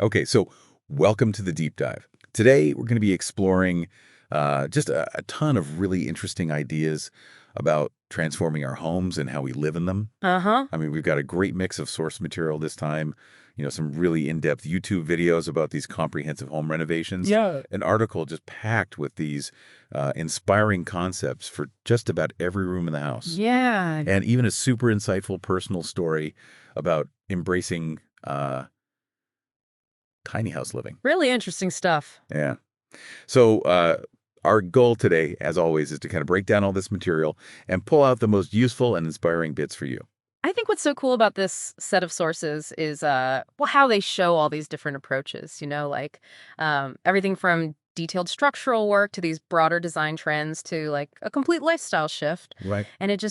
Okay, so welcome to the deep dive. Today, we're going to be exploring just a ton of really interesting ideas about transforming our homes and how we live in them. Uh-huh. I mean, we've got a great mix of source material this time, some really in-depth YouTube videos about these comprehensive home renovations, Yeah. an article just packed with these inspiring concepts for just about every room in the house, Yeah. and even a super insightful personal story about embracing tiny house living. Really interesting stuff. Yeah. So, our goal today, as always, is to kind of break down all this material and pull out the most useful and inspiring bits for you. I think what's so cool about this set of sources is well how they show all these different approaches, like everything from detailed structural work to these broader design trends to like a complete lifestyle shift. Right. And it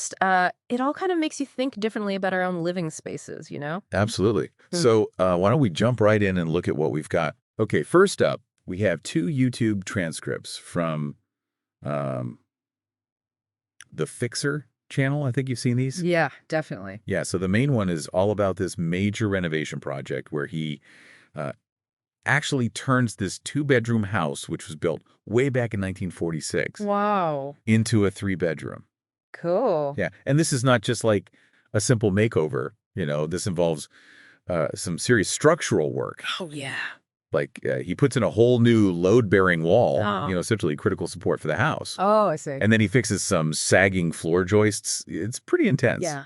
all kind of makes you think differently about our own living spaces. Absolutely. Hmm. So, why don't we jump right in and look at what we've got? Okay, first up, we have two YouTube transcripts from um, the Fixer channel. I think you've seen these. Yeah, definitely. Yeah, so the main one is all about this major renovation project where he uh, actually turns this two-bedroom house, which was built way back in 1946, Wow. into a three-bedroom. Cool. Yeah, and this is not just like a simple makeover. This involves some serious structural work. Oh yeah. Like he puts in a whole new load-bearing wall, Oh. essentially critical support for the house. Oh, I see. And then he fixes some sagging floor joists. It's pretty intense. Yeah.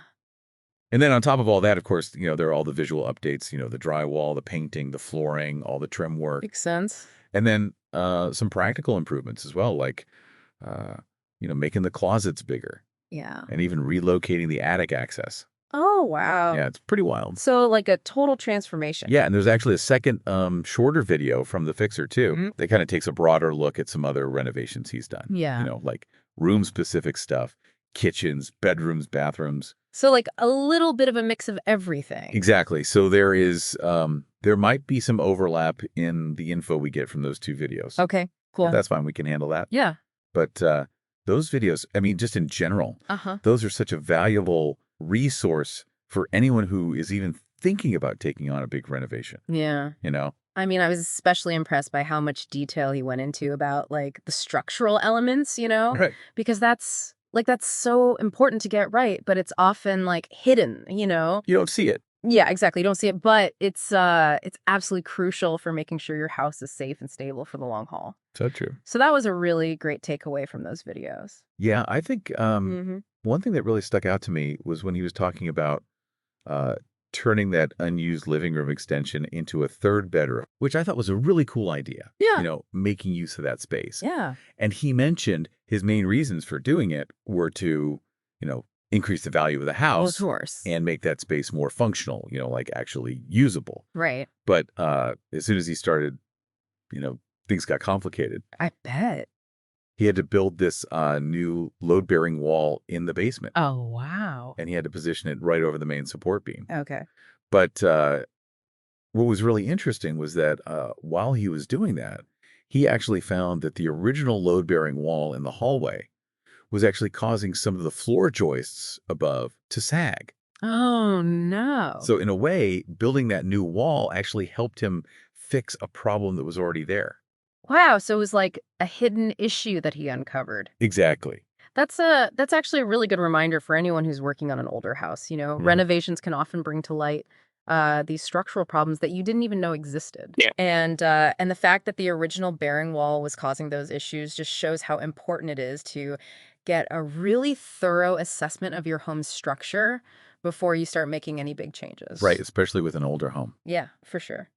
And then on top of all that, of course, there are all the visual updates, the drywall, the painting, the flooring, all the trim work. Makes sense. And then some practical improvements as well, like, uh, making the closets bigger Yeah. and even relocating the attic access. Oh, wow. Yeah, it's pretty wild. So like a total transformation. Yeah, and there's actually a second shorter video from the fixer, too. Mhm. That kind of takes a broader look at some other renovations he's done. Yeah. Like room-specific stuff, kitchens, bedrooms, bathrooms. So like a little bit of a mix of everything. Exactly. So there might be some overlap in the info we get from those two videos. Okay, cool. That's fine. We can handle that. Yeah. But those videos, I mean, just in general, Uh-huh. those are such a valuable resource for anyone who is even thinking about taking on a big renovation, Yeah. you know? I mean, I was especially impressed by how much detail he went into about like the structural elements, Right. because that's so important to get right, but it's often like hidden. You don't see it. Yeah, exactly. You don't see it, but it's absolutely crucial for making sure your house is safe and stable for the long haul. So true. So that was a really great takeaway from those videos. Yeah, I think Mhm. one thing that really stuck out to me was when he was talking about uh, turning that unused living room extension into a third bedroom, which I thought was a really cool idea, Yeah. making use of that space. Yeah. And he mentioned his main reasons for doing it were to, increase the value of the Well, of house course. and make that space more functional, like actually usable. Right. But as soon as he started, you know, things got complicated. I bet. He had to build this new load-bearing wall in the basement, Oh, wow. and he had to position it right over the main support beam. Okay. But what was really interesting was that while he was doing that, he actually found that the original load-bearing wall in the hallway was actually causing some of the floor joists above to sag. Oh, no. So in a way, building that new wall actually helped him fix a problem that was already there. Wow, so it was like a hidden issue that he uncovered. Exactly. That's actually a really good reminder for anyone who's working on an older house. Mhm. Renovations can often bring to light these structural problems that you didn't even know existed. Yeah. And the fact that the original bearing wall was causing those issues just shows how important it is to get a really thorough assessment of your home's structure before you start making any big changes. Right, especially with an older home. Yeah, for sure.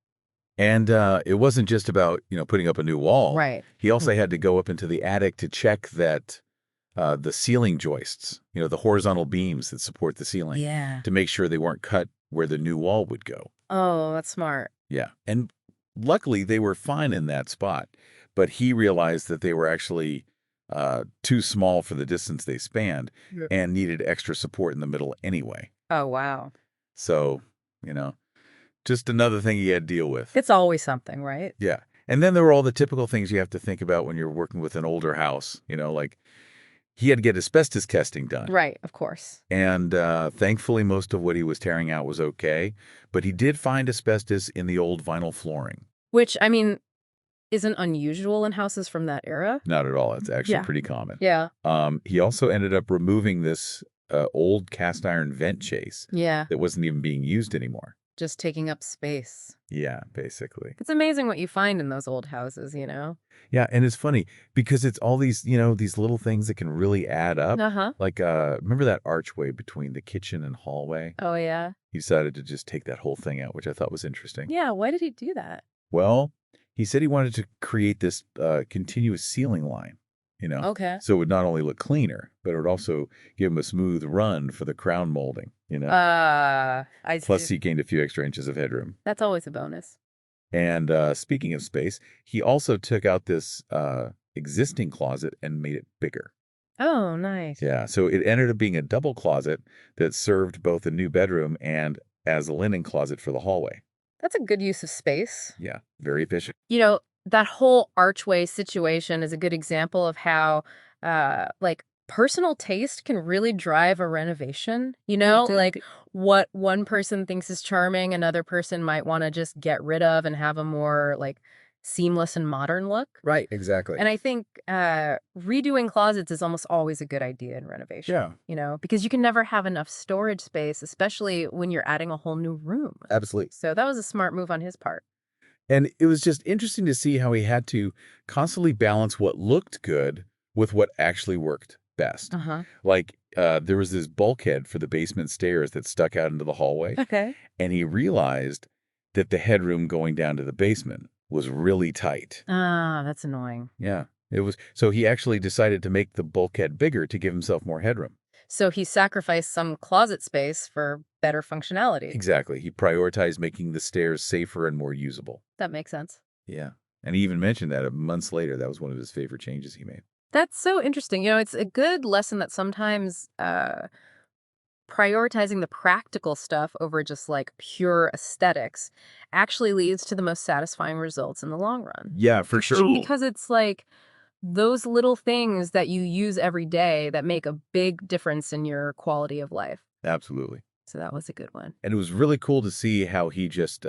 And it wasn't just about, putting up a new wall. Right. He also had to go up into the attic to check that the ceiling joists, the horizontal beams that support the ceiling, Yeah. to make sure they weren't cut where the new wall would go. Oh, that's smart. Yeah. And luckily, they were fine in that spot. But he realized that they were actually too small for the distance they spanned Yeah. and needed extra support in the middle anyway. Oh, wow. So, just another thing he had to deal with. It's always something, right? Yeah. And then there were all the typical things you have to think about when you're working with an older house. Like he had to get asbestos testing done. Right, of course. And thankfully, most of what he was tearing out was okay. But he did find asbestos in the old vinyl flooring. Which, I mean, isn't unusual in houses from that era. Not at all. It's actually Yeah. pretty common. Yeah. He also ended up removing this old cast iron vent chase Yeah. that wasn't even being used anymore. Just taking up space. Yeah, basically. It's amazing what you find in those old houses, you know? Yeah, and it's funny because it's all these, these little things that can really add up. Uh-huh. Like, remember that archway between the kitchen and hallway? Oh, yeah. He decided to just take that whole thing out, which I thought was interesting. Yeah, why did he do that? Well, he said he wanted to create this continuous ceiling line, Okay. so it would not only look cleaner, but it would also give him a smooth run for the crown molding. I Plus, see. he gained a few extra inches of headroom. That's always a bonus. And speaking of space, he also took out this existing closet and made it bigger. Oh, nice. Yeah, so it ended up being a double closet that served both a new bedroom and as a linen closet for the hallway. That's a good use of space. Yeah, very efficient. You know, that whole archway situation is a good example of how, like, personal taste can really drive a renovation. You know, like what one person thinks is charming, another person might want to just get rid of and have a more like seamless and modern look. Right, exactly. And I think redoing closets is almost always a good idea in renovation. Yeah. You know, because you can never have enough storage space, especially when you're adding a whole new room. Absolutely. So that was a smart move on his part. And it was just interesting to see how he had to constantly balance what looked good with what actually worked best. Uh-huh. Like, there was this bulkhead for the basement stairs that stuck out into the hallway, Okay. and he realized that the headroom going down to the basement was really tight. Ah, that's annoying. Yeah, it was. So he actually decided to make the bulkhead bigger to give himself more headroom. So he sacrificed some closet space for better functionality. Exactly. He prioritized making the stairs safer and more usable. That makes sense. Yeah. And he even mentioned that months later, that was one of his favorite changes he made. That's so interesting. You know, it's a good lesson that sometimes prioritizing the practical stuff over just like pure aesthetics actually leads to the most satisfying results in the long run. Yeah, for sure. Because it's like those little things that you use every day that make a big difference in your quality of life. Absolutely. So that was a good one. And it was really cool to see how he just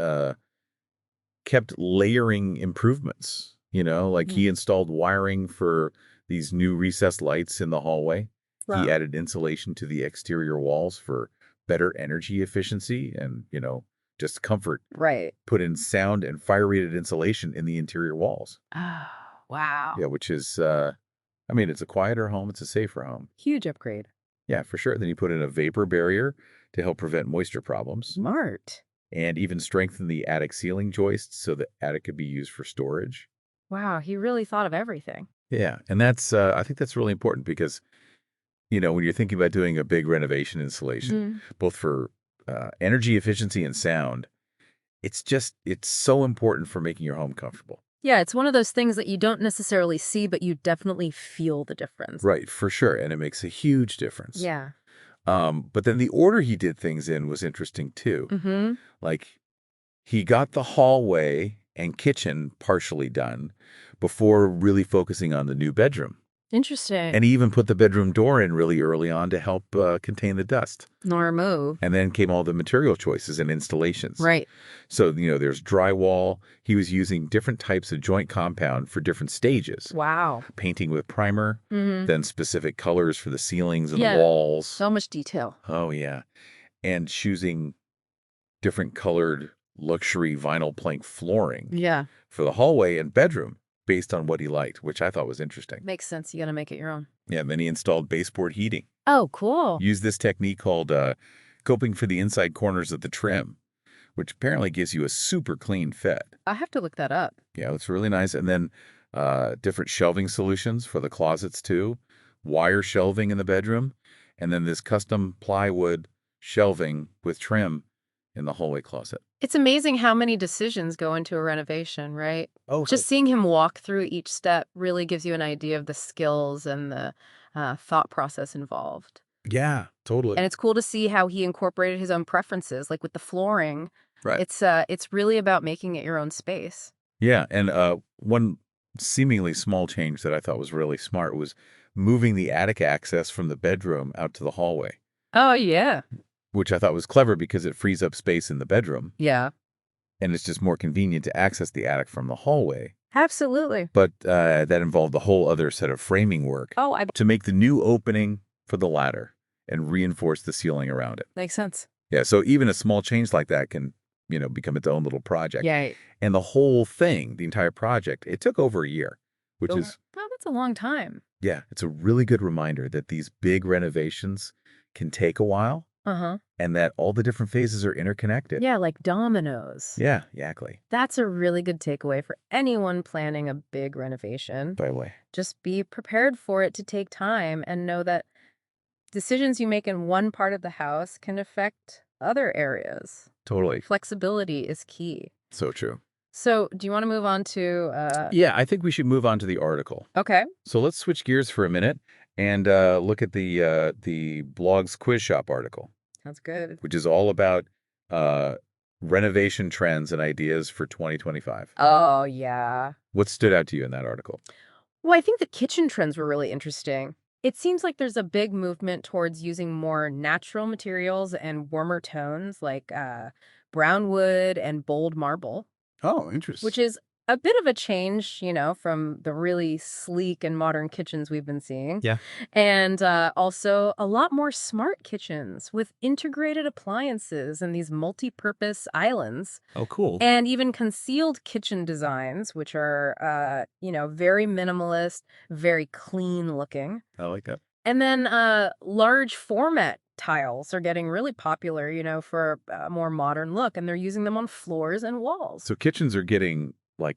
kept layering improvements. Like he installed wiring for these new recessed lights in the hallway. Wow. He added insulation to the exterior walls for better energy efficiency and, just comfort. Right. Put in sound and fire-rated insulation in the interior walls. Oh, wow. Yeah, which is, it's a quieter home. It's a safer home. Huge upgrade. Yeah, for sure. Then he put in a vapor barrier to help prevent moisture problems. Smart. And even strengthen the attic ceiling joists so the attic could be used for storage. Wow, he really thought of everything. Yeah, and that's I think that's really important because, when you're thinking about doing a big renovation installation, both for energy efficiency and sound, it's so important for making your home comfortable. Yeah, it's one of those things that you don't necessarily see, but you definitely feel the difference. Right, for sure, and it makes a huge difference. Yeah. But then the order he did things in was interesting too. Mm-hmm. Like, he got the hallway and kitchen partially done before really focusing on the new bedroom. Interesting. And he even put the bedroom door in really early on to help contain the dust. Nor move. And then came all the material choices and installations. Right. So, there's drywall. He was using different types of joint compound for different stages. Wow. Painting with primer, Mm-hmm. then specific colors for the ceilings and the walls. So much detail. Oh, yeah. And choosing different colored luxury vinyl plank flooring Yeah. for the hallway and bedroom based on what he liked, which I thought was interesting. Makes sense. You got to make it your own. Yeah, and then he installed baseboard heating. Oh, cool. Used this technique called coping for the inside corners of the trim, which apparently gives you a super clean fit. I have to look that up. Yeah, it's really nice. And then different shelving solutions for the closets too, wire shelving in the bedroom, and then this custom plywood shelving with trim in the hallway closet. It's amazing how many decisions go into a renovation, right? Oh, Just seeing him walk through each step really gives you an idea of the skills and the thought process involved. yeah, totally. And it's cool to see how he incorporated his own preferences, like with the flooring. Right. It's really about making it your own space. Yeah, and one seemingly small change that I thought was really smart was moving the attic access from the bedroom out to the hallway, Oh, yeah. which I thought was clever because it frees up space in the bedroom, Yeah. and it's just more convenient to access the attic from the hallway. Absolutely. But that involved a whole other set of framing work Oh, I to make the new opening for the ladder and reinforce the ceiling around it. makes sense. Yeah, so even a small change like that can, become its own little project. Yay. And the whole thing, the entire project, it took over a year, which is, Oh, that's a long time. yeah, it's a really good reminder that these big renovations can take a while Uh-huh. and that all the different phases are interconnected. Yeah, like dominoes. Yeah, exactly. That's a really good takeaway for anyone planning a big renovation. By the way, Just be prepared for it to take time and know that decisions you make in one part of the house can affect other areas. totally. Flexibility is key. So true. So, do you want to move on to Yeah, I think we should move on to the article. okay. So let's switch gears for a minute and look at the blog's quiz shop article, That's good. which is all about uh, renovation trends and ideas for 2025. Oh, yeah. What stood out to you in that article? Well, I think the kitchen trends were really interesting. It seems like there's a big movement towards using more natural materials and warmer tones like brown wood and bold marble, Oh, interesting. which is a bit of a change, from the really sleek and modern kitchens we've been seeing. Yeah. And also a lot more smart kitchens with integrated appliances and these multi-purpose islands. Oh, cool. And even concealed kitchen designs, which are, very minimalist, very clean looking. I like that. And then large format tiles are getting really popular, for a more modern look, and they're using them on floors and walls. So kitchens are getting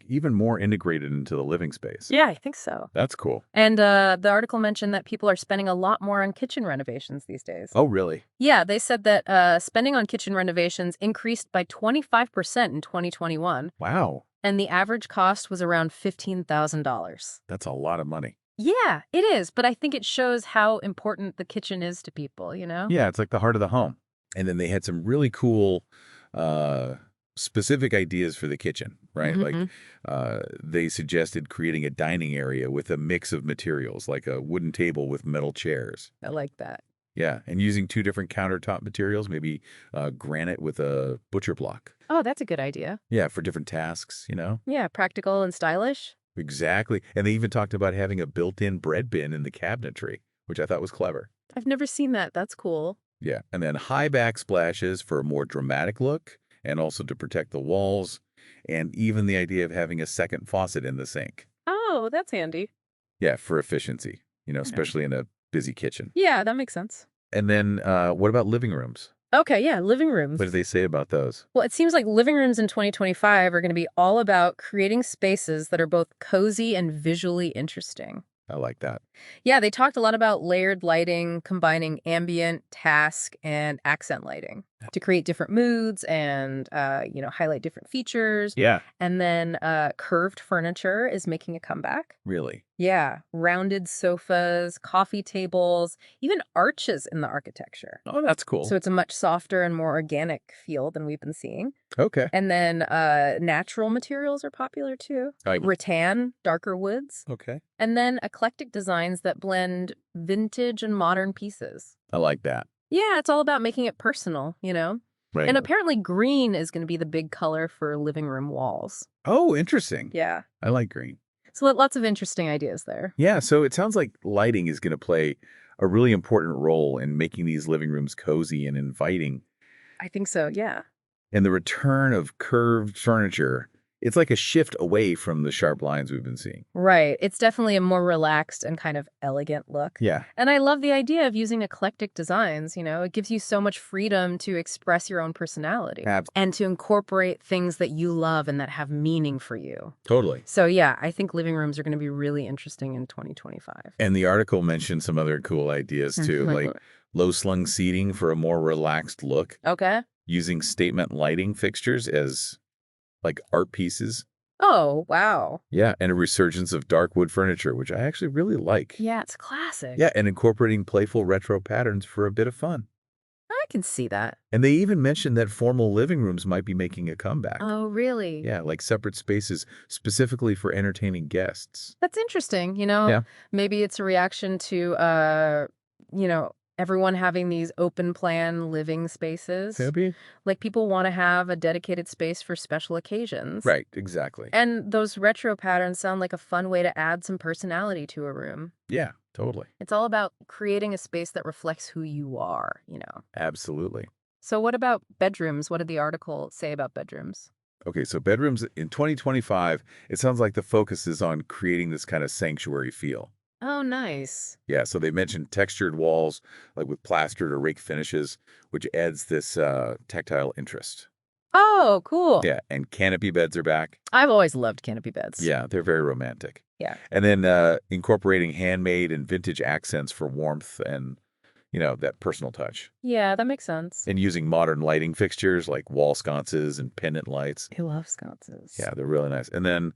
even more integrated into the living space. Yeah, I think so. That's cool. And the article mentioned that people are spending a lot more on kitchen renovations these days. Oh, really? Yeah, they said that spending on kitchen renovations increased by 25% in 2021, Wow. and the average cost was around $15,000. That's a lot of money. Yeah, it is, but I think it shows how important the kitchen is to people, Yeah, it's like the heart of the home. And then they had some really cool specific ideas for the kitchen, right? Mhm. They suggested creating a dining area with a mix of materials, like a wooden table with metal chairs. I like that. Yeah, and using two different countertop materials, maybe granite with a butcher block. Oh, that's a good idea. Yeah, for different tasks. Yeah, practical and stylish. Exactly. And they even talked about having a built-in bread bin in the cabinetry, which I thought was clever. I've never seen that. That's cool. Yeah, and then high backsplashes for a more dramatic look and also to protect the walls, and even the idea of having a second faucet in the sink. Oh, that's handy. Yeah, for efficiency, especially in a busy kitchen. Yeah, that makes sense. And then what about living rooms? Okay, yeah, living rooms. What did they say about those? Well, it seems like living rooms in 2025 are going to be all about creating spaces that are both cozy and visually interesting. I like that. Yeah, they talked a lot about layered lighting, combining ambient, task, and accent lighting to create different moods and, highlight different features. Yeah. And then curved furniture is making a comeback. Really? Yeah, rounded sofas, coffee tables, even arches in the architecture. Oh, that's cool. So it's a much softer and more organic feel than we've been seeing. Okay. And then natural materials are popular too. Rattan, darker woods. Okay. And then eclectic designs that blend vintage and modern pieces. I like that. Yeah, it's all about making it personal, Right. And apparently green is going to be the big color for living room walls. Oh, interesting. Yeah. I like green. So lots of interesting ideas there. Yeah, so it sounds like lighting is going to play a really important role in making these living rooms cozy and inviting. I think so, yeah. And the return of curved furniture, it's like a shift away from the sharp lines we've been seeing. Right. It's definitely a more relaxed and kind of elegant look. Yeah. And I love the idea of using eclectic designs, It gives you so much freedom to express your own personality and to incorporate things that you love and that have meaning for you. Totally. So yeah, I think living rooms are going to be really interesting in 2025. And the article mentioned some other cool ideas too, like low-slung seating for a more relaxed look. Okay. Using statement lighting fixtures as art pieces. Oh, wow. Yeah, and a resurgence of dark wood furniture, which I actually really like. Yeah, it's classic. Yeah, and incorporating playful retro patterns for a bit of fun. I can see that. And they even mentioned that formal living rooms might be making a comeback. Oh, really? Yeah, like separate spaces specifically for entertaining guests. That's interesting. Yeah, Maybe it's a reaction to, everyone having these open plan living spaces. maybe. Like people want to have a dedicated space for special occasions. Right, exactly. And those retro patterns sound like a fun way to add some personality to a room. Yeah, totally. It's all about creating a space that reflects who you are. Absolutely. So what about bedrooms? What did the article say about bedrooms? Okay, so bedrooms in 2025, it sounds like the focus is on creating this kind of sanctuary feel. Oh, nice. Yeah, so they mentioned textured walls, like with plastered or rake finishes, which adds this tactile interest. Oh, cool. Yeah, and canopy beds are back. I've always loved canopy beds. Yeah, they're very romantic. Yeah. And then incorporating handmade and vintage accents for warmth and, that personal touch. Yeah, that makes sense. And using modern lighting fixtures like wall sconces and pendant lights. I love sconces. Yeah, they're really nice. And then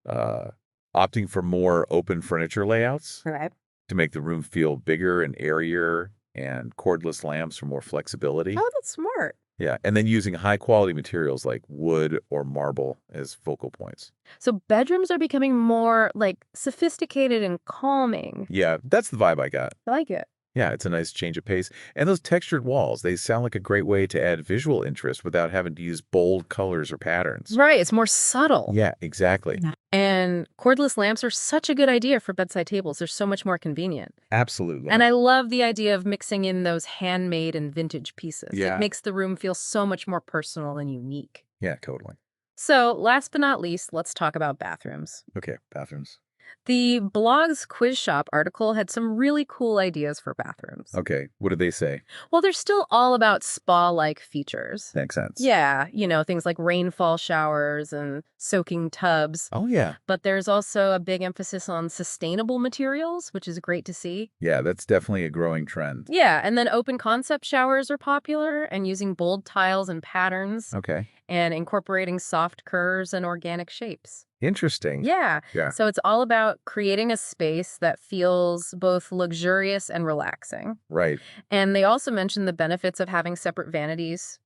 uh, opting for more open furniture layouts Right. to make the room feel bigger and airier, and cordless lamps for more flexibility. Oh, that's smart. Yeah, and then using high quality materials like wood or marble as focal points. So bedrooms are becoming more like sophisticated and calming. Yeah, that's the vibe I got. I like it. Yeah, it's a nice change of pace. And those textured walls, they sound like a great way to add visual interest without having to use bold colors or patterns. Right. It's more subtle. Yeah, exactly. Yeah. And cordless lamps are such a good idea for bedside tables. They're so much more convenient. Absolutely. And I love the idea of mixing in those handmade and vintage pieces. Yeah. It makes the room feel so much more personal and unique. Yeah, totally. So, last but not least, let's talk about bathrooms. Okay, bathrooms. The blog's quiz shop article had some really cool ideas for bathrooms. Okay, what did they say? Well, they're still all about spa-like features. Makes sense. Yeah, things like rainfall showers and soaking tubs. Oh, yeah. But there's also a big emphasis on sustainable materials, which is great to see. Yeah, that's definitely a growing trend. Yeah, and then open concept showers are popular, and using bold tiles and patterns, Okay. and incorporating soft curves and organic shapes. Interesting. Yeah. Yeah. So it's all about creating a space that feels both luxurious and relaxing. Right. And they also mentioned the benefits of having separate vanities,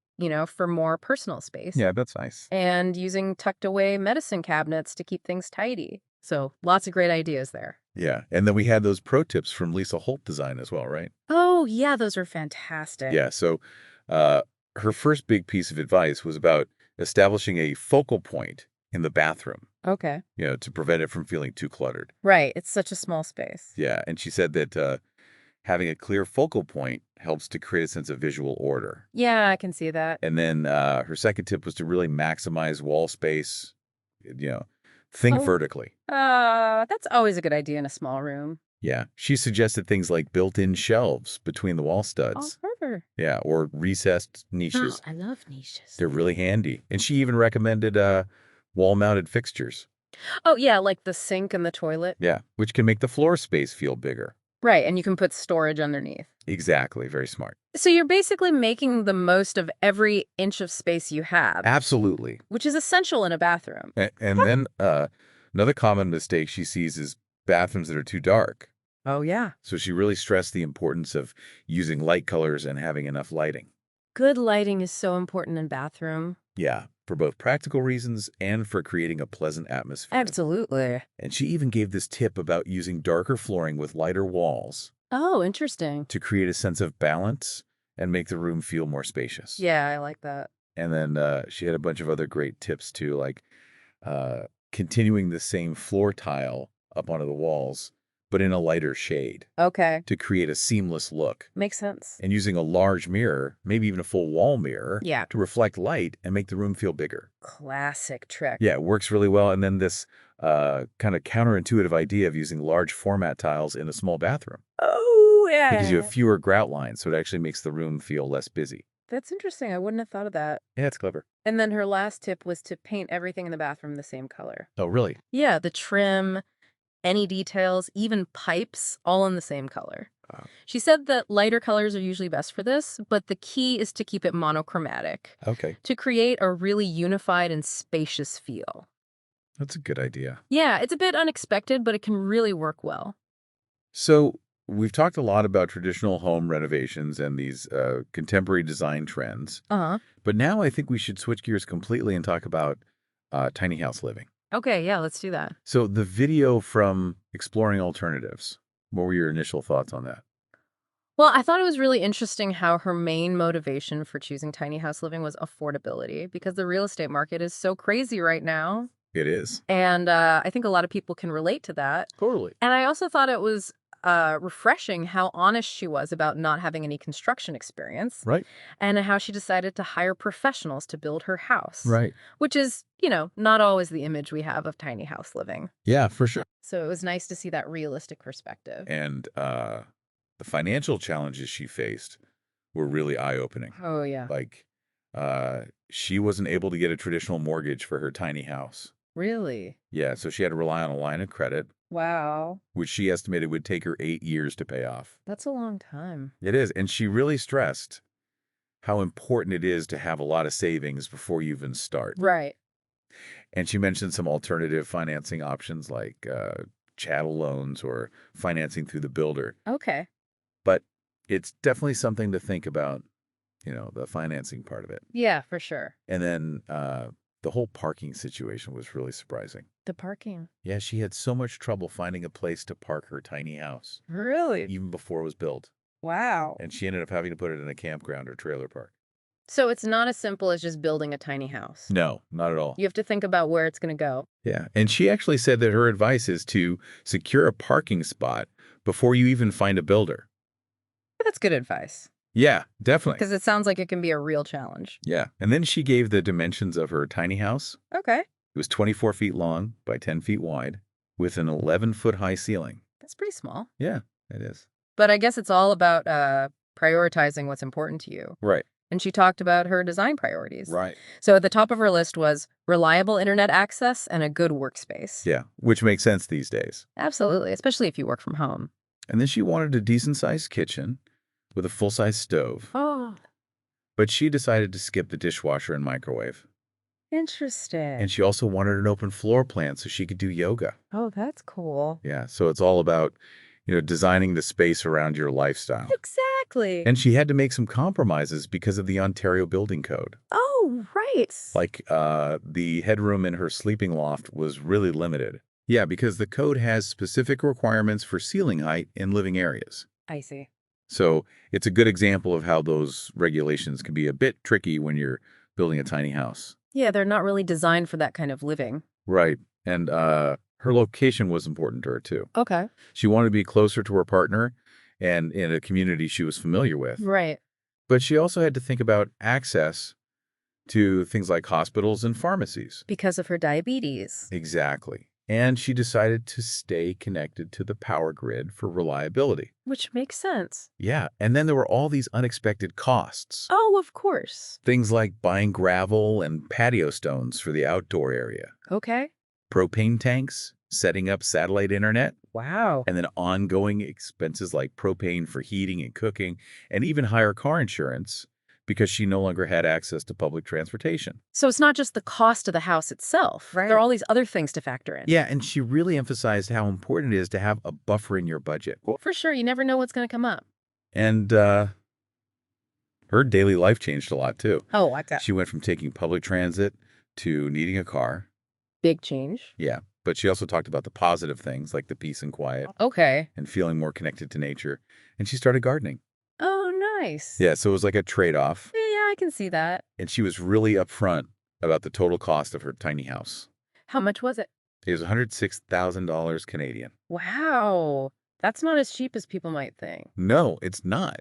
for more personal space. Yeah, that's nice. And using tucked away medicine cabinets to keep things tidy. So lots of great ideas there. Yeah, and then we had those pro tips from Lisa Holt Design as well, right? Oh, yeah, those are fantastic. Yeah, so her first big piece of advice was about establishing a focal point in the bathroom, Okay. to prevent it from feeling too cluttered. Right. It's such a small space. Yeah, and she said that having a clear focal point helps to create a sense of visual order. Yeah, I can see that. And then her second tip was to really maximize wall space, think Oh. vertically. That's always a good idea in a small room. Yeah, she suggested things like built-in shelves between the wall studs. Perfect. Yeah, or recessed niches. I love niches. They're really handy. And she even recommended wall-mounted fixtures. Oh, yeah, like the sink and the toilet. Yeah, which can make the floor space feel bigger. Right, and you can put storage underneath. Exactly, very smart. So you're basically making the most of every inch of space you have, Absolutely. which is essential in a bathroom. And then another common mistake she sees is bathrooms that are too dark. Oh, yeah. So she really stressed the importance of using light colors and having enough lighting. Good lighting is so important in bathroom. Yeah, for both practical reasons and for creating a pleasant atmosphere. Absolutely. And she even gave this tip about using darker flooring with lighter walls Oh, interesting. to create a sense of balance and make the room feel more spacious. Yeah, I like that. And then she had a bunch of other great tips too, like continuing the same floor tile up onto the walls, but in a lighter shade Okay. to create a seamless look. Makes sense. And using a large mirror, maybe even a full wall mirror, Yeah. to reflect light and make the room feel bigger. Classic trick. Yeah, it works really well. And then this kind of counterintuitive idea of using large format tiles in a small bathroom. Oh, yeah. Because you have fewer grout lines, so it actually makes the room feel less busy. That's interesting. I wouldn't have thought of that. Yeah, it's clever. And then her last tip was to paint everything in the bathroom the same color. Oh, really? Yeah, the trim, any details, even pipes, all in the same color. Wow. She said that lighter colors are usually best for this, but the key is to keep it monochromatic Okay, to create a really unified and spacious feel. that's a good idea. Yeah, it's a bit unexpected, but it can really work well. So we've talked a lot about traditional home renovations and these contemporary design trends, Uh-huh. but now I think we should switch gears completely and talk about tiny house living. Okay, yeah, let's do that. So the video from Exploring Alternatives, what were your initial thoughts on that? Well, I thought it was really interesting how her main motivation for choosing tiny house living was affordability because the real estate market is so crazy right now. It is. And I think a lot of people can relate to that. Totally. And I also thought it was refreshing how honest she was about not having any construction experience Right. and how she decided to hire professionals to build her house, Right. which is, not always the image we have of tiny house living. Yeah, for sure. So it was nice to see that realistic perspective. And the financial challenges she faced were really eye-opening. Oh, yeah. Like, she wasn't able to get a traditional mortgage for her tiny house. Really? Yeah, so she had to rely on a line of credit, Wow. which she estimated would take her 8 years to pay off. That's a long time. It is, and she really stressed how important it is to have a lot of savings before you even start. Right. And she mentioned some alternative financing options like chattel loans or financing through the builder. Okay. But it's definitely something to think about, the financing part of it. Yeah, for sure. And then the whole parking situation was really surprising. The parking. Yeah, she had so much trouble finding a place to park her tiny house, Really? even before it was built. Wow. And she ended up having to put it in a campground or trailer park. So it's not as simple as just building a tiny house. No, not at all. You have to think about where it's going to go. Yeah, and she actually said that her advice is to secure a parking spot before you even find a builder. That's good advice Yeah, definitely. because it sounds like it can be a real challenge. Yeah, and then she gave the dimensions of her tiny house. Okay. It was 24 feet long by 10 feet wide with an 11-foot high ceiling. That's pretty small. Yeah, it is. But I guess it's all about prioritizing what's important to you. Right. And she talked about her design priorities. Right. So at the top of her list was reliable internet access and a good workspace. Yeah, which makes sense these days. Absolutely, especially if you work from home. And then she wanted a decent-sized kitchen with a full-size stove, Oh, but she decided to skip the dishwasher and microwave. interesting. And she also wanted an open floor plan so she could do yoga. Oh, that's cool. Yeah, so it's all about, designing the space around your lifestyle. Exactly. And she had to make some compromises because of the Ontario Building Code. Oh, right. Like, the headroom in her sleeping loft was really limited. Yeah, because the code has specific requirements for ceiling height in living areas. I see. So it's a good example of how those regulations can be a bit tricky when you're building a tiny house. Yeah, they're not really designed for that kind of living. Right. And her location was important to her, too. Okay. She wanted to be closer to her partner and in a community she was familiar with. Right. But she also had to think about access to things like hospitals and pharmacies. Because of her diabetes. Exactly. And she decided to stay connected to the power grid for reliability. Which makes sense. Yeah, and then there were all these unexpected costs. Oh, of course. Things like buying gravel and patio stones for the outdoor area, Okay. propane tanks, setting up satellite internet, Wow. and then ongoing expenses like propane for heating and cooking, and even higher car insurance because she no longer had access to public transportation. So it's not just the cost of the house itself. Right. There are all these other things to factor in. Yeah, and she really emphasized how important it is to have a buffer in your budget. For sure. You never know what's going to come up. And her daily life changed a lot, too. Oh, I got She went from taking public transit to needing a car. big change. Yeah, but she also talked about the positive things like the peace and quiet Okay. and feeling more connected to nature. And she started gardening. Oh, nice. Yeah, so it was like a trade-off. Yeah, I can see that. And she was really upfront about the total cost of her tiny house. How much was it? It was $106,000 Canadian. Wow. That's not as cheap as people might think. No, it's not.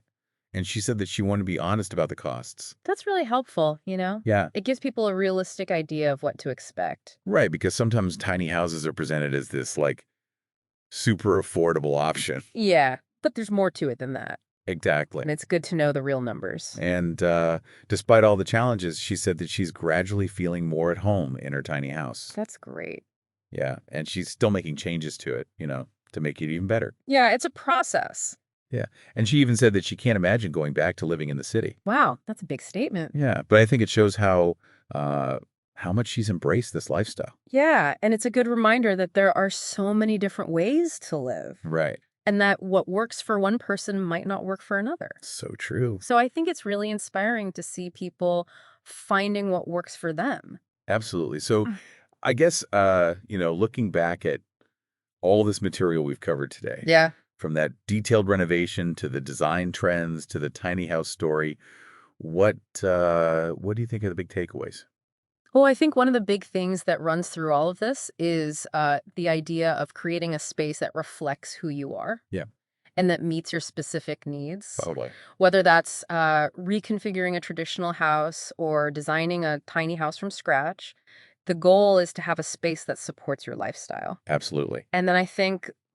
And she said that she wanted to be honest about the costs. That's really helpful, Yeah, It gives people a realistic idea of what to expect. right, because sometimes tiny houses are presented as this, like, super affordable option. Yeah, but there's more to it than that. Exactly. And it's good to know the real numbers. And despite all the challenges, she said that she's gradually feeling more at home in her tiny house. That's great. Yeah, and she's still making changes to it, to make it even better. Yeah, it's a process. Yeah, and she even said that she can't imagine going back to living in the city. Wow, that's a big statement. Yeah, but I think it shows how much she's embraced this lifestyle. Yeah, and it's a good reminder that there are so many different ways to live. Right. and that what works for one person might not work for another. So true. So I think it's really inspiring to see people finding what works for them. Absolutely. So Mm. I guess, looking back at all this material we've covered today, Yeah. from that detailed renovation to the design trends to the tiny house story, what do you think are the big takeaways? Well, I think one of the big things that runs through all of this is the idea of creating a space that reflects who you are Yeah, and that meets your specific needs. totally. Whether that's reconfiguring a traditional house or designing a tiny house from scratch, the goal is to have a space that supports your lifestyle. Absolutely. And then I think